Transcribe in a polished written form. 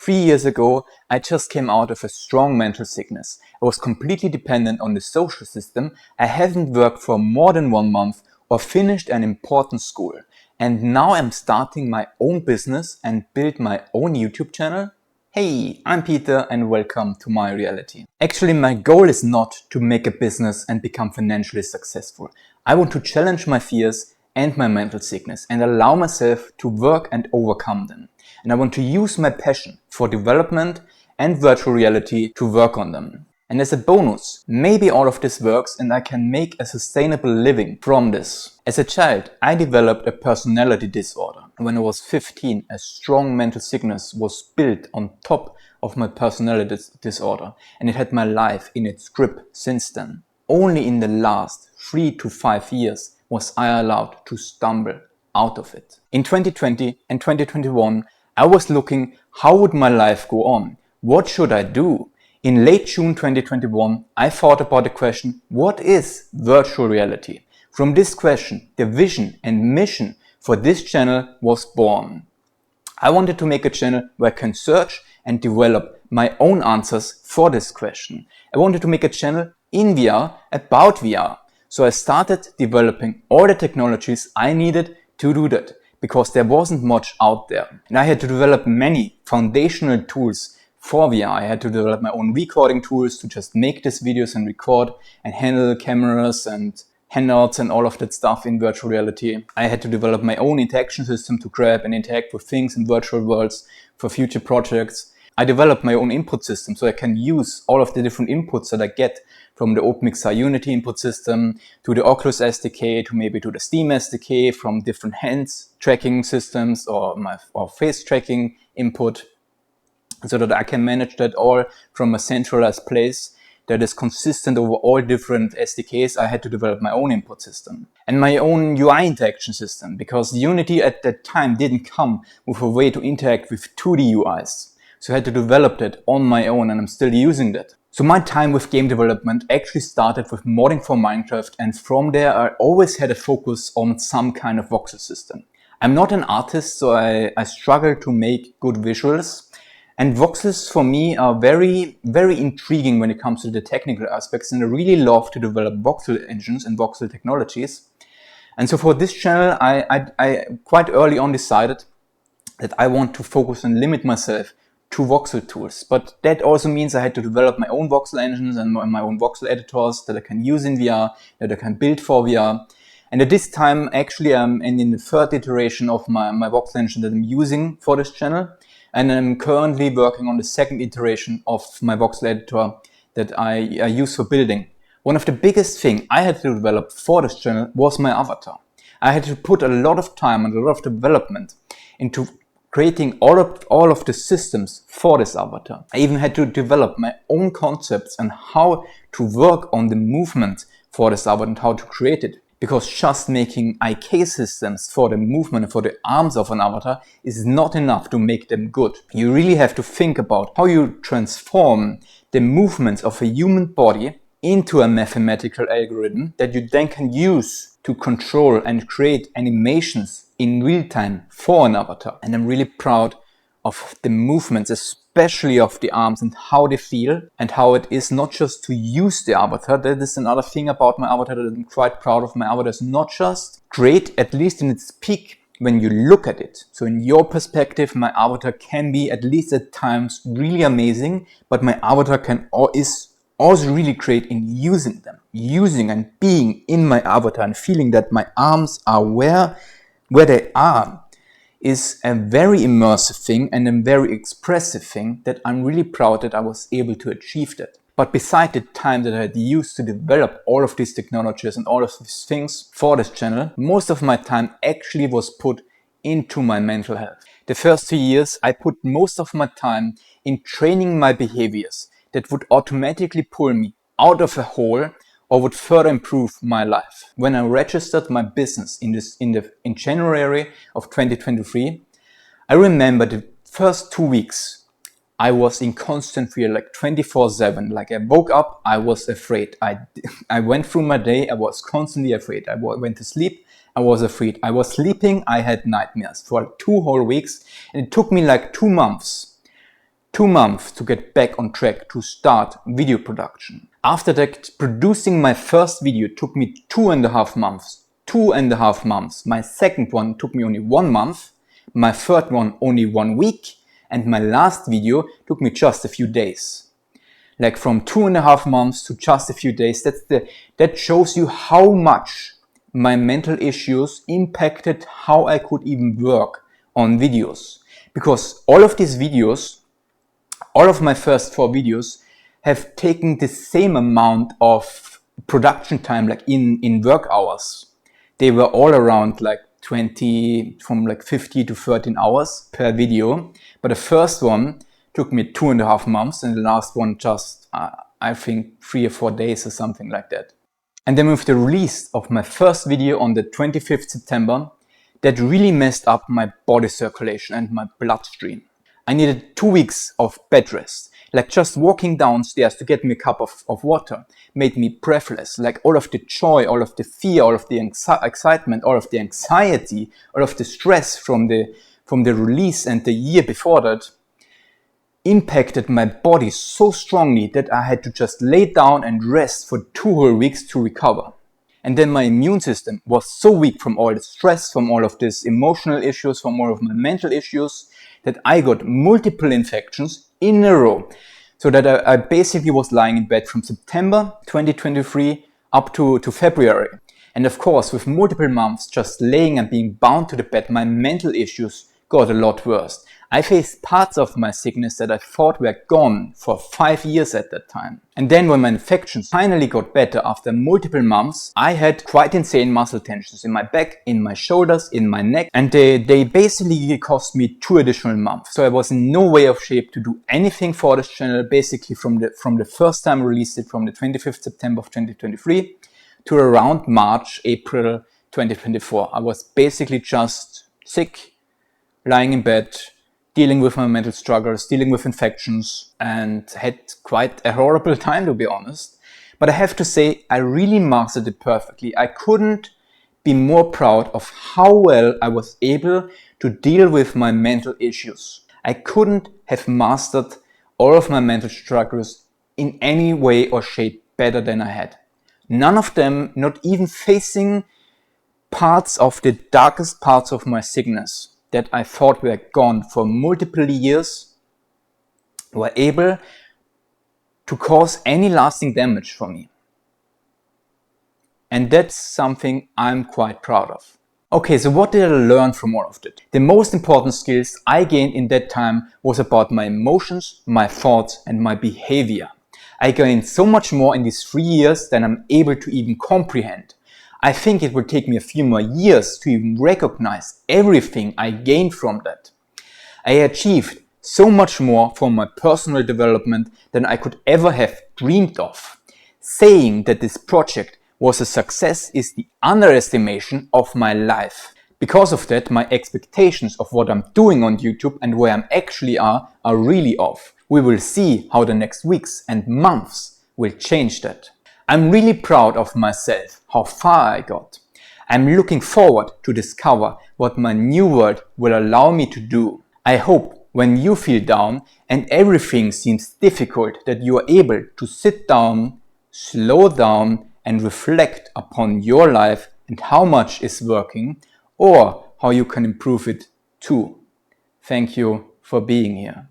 3 years ago, I just came out of a strong mental sickness. I was completely dependent on the social system. I haven't worked for more than 1 month or finished an important school. And now I'm starting my own business and build my own YouTube channel. Hey, I'm Peter and welcome to my reality. Actually, my goal is not to make a business and become financially successful. I want to challenge my fears and my mental sickness and allow myself to work and overcome them. And I want to use my passion for development and virtual reality to work on them. And as a bonus, maybe all of this works and I can make a sustainable living from this. As a child, I developed a personality disorder. When I was 15, a strong mental sickness was built on top of my personality disorder, and it had my life in its grip since then. Only in the last 3 to 5 years was I allowed to stumble out of it. In 2020 and 2021, I was looking, how would my life go on? What should I do? In late June 2021, I thought about the question, what is virtual reality? From this question, the vision and mission for this channel was born. I wanted to make a channel where I can search and develop my own answers for this question. I wanted to make a channel in VR about VR. So I started developing all the technologies I needed to do that, because there wasn't much out there. And I had to develop many foundational tools for VR. I had to develop my own recording tools to just make these videos and record and handle cameras and handouts and all of that stuff in virtual reality. I had to develop my own interaction system to grab and interact with things in virtual worlds for future projects. I developed my own input system so I can use all of the different inputs that I get from the OpenMixer Unity input system to the Oculus SDK to maybe to the Steam SDK, from different hands tracking systems or face tracking input, so that I can manage that all from a centralized place that is consistent over all different SDKs. I had to develop my own input system and my own UI interaction system, because Unity at that time didn't come with a way to interact with 2D UIs. So I had to develop that on my own, and I'm still using that. So my time with game development actually started with modding for Minecraft, and from there I always had a focus on some kind of voxel system. I'm not an artist, so I struggle to make good visuals. And voxels for me are very, very intriguing when it comes to the technical aspects, and I really love to develop voxel engines and voxel technologies. And so for this channel, I quite early on decided that I want to focus and limit myself to voxel tools. But that also means I had to develop my own voxel engines and my own voxel editors that I can use in VR, that I can build for VR. And at this time, actually, I'm in the third iteration of my voxel engine that I'm using for this channel. And I'm currently working on the second iteration of my voxel editor that I use for building. One of the biggest things I had to develop for this channel was my avatar. I had to put a lot of time and a lot of development into creating all of the systems for this avatar. I even had to develop my own concepts and how to work on the movement for this avatar and how to create it. Because just making IK systems for the movement and for the arms of an avatar is not enough to make them good. You really have to think about how you transform the movements of a human body into a mathematical algorithm that you then can use to control and create animations in real time for an avatar. And I'm really proud of the movements, especially of the arms, and how they feel, and how it is not just to use the avatar. That is another thing about my avatar that I'm quite proud of. My avatar is not just great, at least in its peak, when you look at it. So in your perspective, my avatar can be, at least at times, really amazing, but my avatar is also really great in using them. Using and being in my avatar and feeling that my arms are where they are is a very immersive thing and a very expressive thing that I'm really proud that I was able to achieve that. But beside the time that I had used to develop all of these technologies and all of these things for this channel, most of my time actually was put into my mental health. The first 2 years, I put most of my time in training my behaviors that would automatically pull me out of a hole or would further improve my life. When I registered my business in January of 2023, I remember the first 2 weeks I was in constant fear, like 24/7. Like I woke up, I was afraid. I went through my day, I was constantly afraid. I went to sleep, I was afraid. I was sleeping, I had nightmares for 2 whole weeks, and it took me like 2 months 2 months to get back on track to start video production. After that, producing my first video took me 2.5 months. 2.5 months. My second one took me only 1 month. My third one only 1 week. And my last video took me just a few days. Like from 2.5 months to just a few days. That shows you how much my mental issues impacted how I could even work on videos. Because all of these videos, all of my first 4 videos have taken the same amount of production time, like in work hours. They were all around like 20, from like 50 to 13 hours per video. But the first one took me 2.5 months and the last one just, I think 3 or 4 days or something like that. And then with the release of my first video on the 25th September, that really messed up my body circulation and my bloodstream. I needed 2 weeks of bed rest. Like just walking downstairs to get me a cup of water made me breathless. Like all of the joy, all of the fear, all of the excitement, all of the anxiety, all of the stress from the release and the year before that impacted my body so strongly that I had to just lay down and rest for 2 whole weeks to recover. And then my immune system was so weak from all the stress, from all of these emotional issues, from all of my mental issues, that I got multiple infections in a row. So that I basically was lying in bed from September 2023 up to February. And of course, with multiple months just laying and being bound to the bed, my mental issues got a lot worse. I faced parts of my sickness that I thought were gone for 5 years at that time. And then when my infections finally got better after multiple months, I had quite insane muscle tensions in my back, in my shoulders, in my neck, and they basically cost me 2 additional months. So I was in no way of shape to do anything for this channel, basically from the first time I released it, from the 25th September of 2023 to around March, April 2024. I was basically just sick, lying in bed, dealing with my mental struggles, dealing with infections, and had quite a horrible time, to be honest. But I have to say, I really mastered it perfectly. I couldn't be more proud of how well I was able to deal with my mental issues. I couldn't have mastered all of my mental struggles in any way or shape better than I had. None of them, not even facing parts of the darkest parts of my sickness that I thought were gone for multiple years, were able to cause any lasting damage for me. And that's something I'm quite proud of. Okay, so what did I learn from all of that? The most important skills I gained in that time was about my emotions, my thoughts, and my behavior. I gained so much more in these 3 years than I'm able to even comprehend. I think it will take me a few more years to even recognize everything I gained from that. I achieved so much more for my personal development than I could ever have dreamed of. Saying that this project was a success is the underestimation of my life. Because of that, my expectations of what I'm doing on YouTube and where I actually are really off. We will see how the next weeks and months will change that. I'm really proud of myself, how far I got. I'm looking forward to discover what my new world will allow me to do. I hope when you feel down and everything seems difficult that you are able to sit down, slow down and reflect upon your life and how much is working or how you can improve it too. Thank you for being here.